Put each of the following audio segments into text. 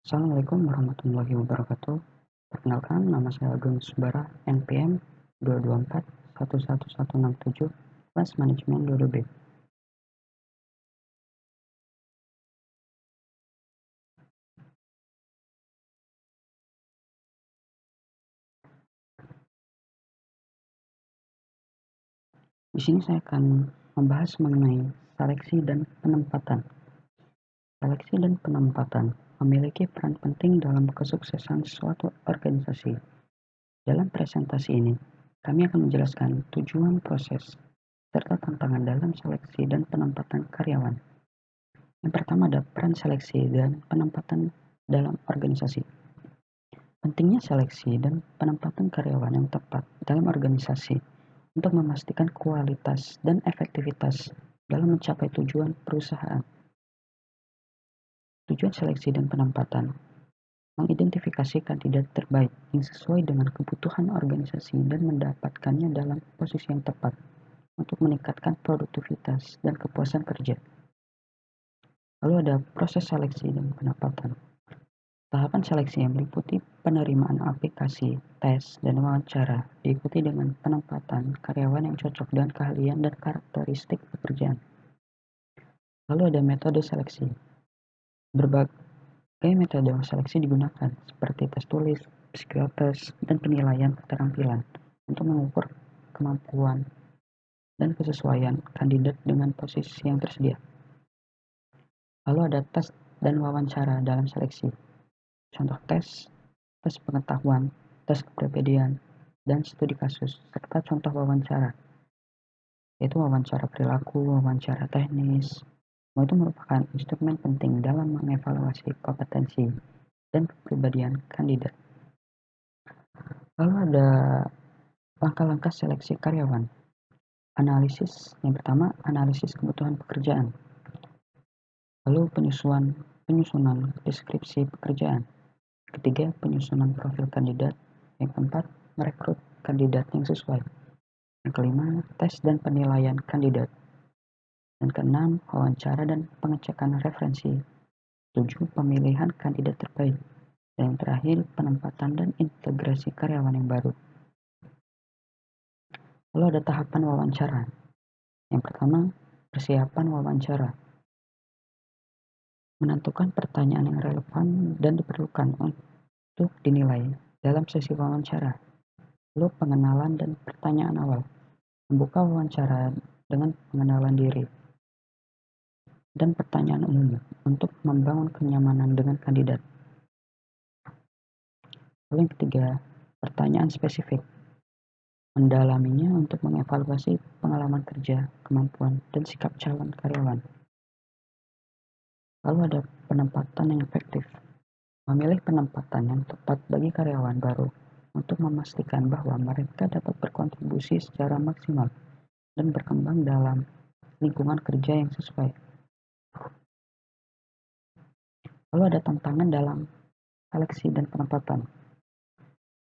Assalamualaikum warahmatullahi wabarakatuh. Perkenalkan, nama saya Agung Subara, NPM 224-11167, kelas manajemen 22B. Di sini saya akan membahas mengenai seleksi dan penempatan. Seleksi dan penempatan memiliki peran penting dalam kesuksesan suatu organisasi. Dalam presentasi ini, kami akan menjelaskan tujuan proses serta tantangan dalam seleksi dan penempatan karyawan. Yang pertama ada peran seleksi dan penempatan dalam organisasi. Pentingnya seleksi dan penempatan karyawan yang tepat dalam organisasi untuk memastikan kualitas dan efektivitas dalam mencapai tujuan perusahaan. Tujuan seleksi dan penempatan mengidentifikasi kandidat terbaik yang sesuai dengan kebutuhan organisasi dan mendapatkannya dalam posisi yang tepat untuk meningkatkan produktivitas dan kepuasan kerja. Lalu ada proses seleksi dan penempatan. Tahapan seleksi yang meliputi penerimaan aplikasi, tes, dan wawancara, diikuti dengan penempatan karyawan yang cocok dengan keahlian dan karakteristik pekerjaan. Lalu ada metode seleksi. Berbagai metode seleksi digunakan, seperti tes tulis, psikotes, dan penilaian keterampilan untuk mengukur kemampuan dan kesesuaian kandidat dengan posisi yang tersedia. Lalu ada tes dan wawancara dalam seleksi. Contoh tes pengetahuan, tes kepribadian, dan studi kasus, serta contoh wawancara, yaitu wawancara perilaku, wawancara teknis. Semua itu merupakan instrumen penting dalam mengevaluasi kompetensi dan kepribadian kandidat. Lalu ada langkah-langkah seleksi karyawan. Analisis, yang pertama, analisis kebutuhan pekerjaan. Lalu penyusunan deskripsi pekerjaan. Ketiga, penyusunan profil kandidat. Yang keempat, merekrut kandidat yang sesuai. Yang kelima, tes dan penilaian kandidat. Dan keenam, wawancara dan pengecekan referensi. 7, pemilihan kandidat terbaik. Dan yang terakhir, penempatan dan integrasi karyawan yang baru. Lalu ada tahapan wawancara. Yang pertama, persiapan wawancara. Menentukan pertanyaan yang relevan dan diperlukan untuk dinilai dalam sesi wawancara. Lalu pengenalan dan pertanyaan awal. Membuka wawancara dengan pengenalan diri dan pertanyaan umum untuk membangun kenyamanan dengan kandidat. Lalu yang ketiga, pertanyaan spesifik. Mendalaminya untuk mengevaluasi pengalaman kerja, kemampuan, dan sikap calon karyawan. Lalu ada penempatan yang efektif. Memilih penempatan yang tepat bagi karyawan baru untuk memastikan bahwa mereka dapat berkontribusi secara maksimal dan berkembang dalam lingkungan kerja yang sesuai. Lalu ada tantangan dalam seleksi dan penempatan.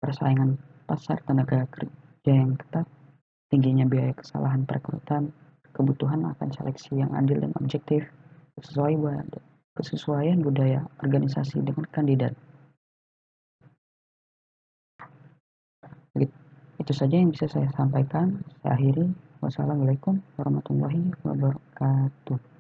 Persaingan pasar tenaga kerja yang ketat, tingginya biaya kesalahan perekrutan, kebutuhan akan seleksi yang adil dan objektif, kesesuaian budaya organisasi dengan kandidat. Itu saja yang bisa saya sampaikan. Saya akhiri. Wassalamualaikum warahmatullahi wabarakatuh.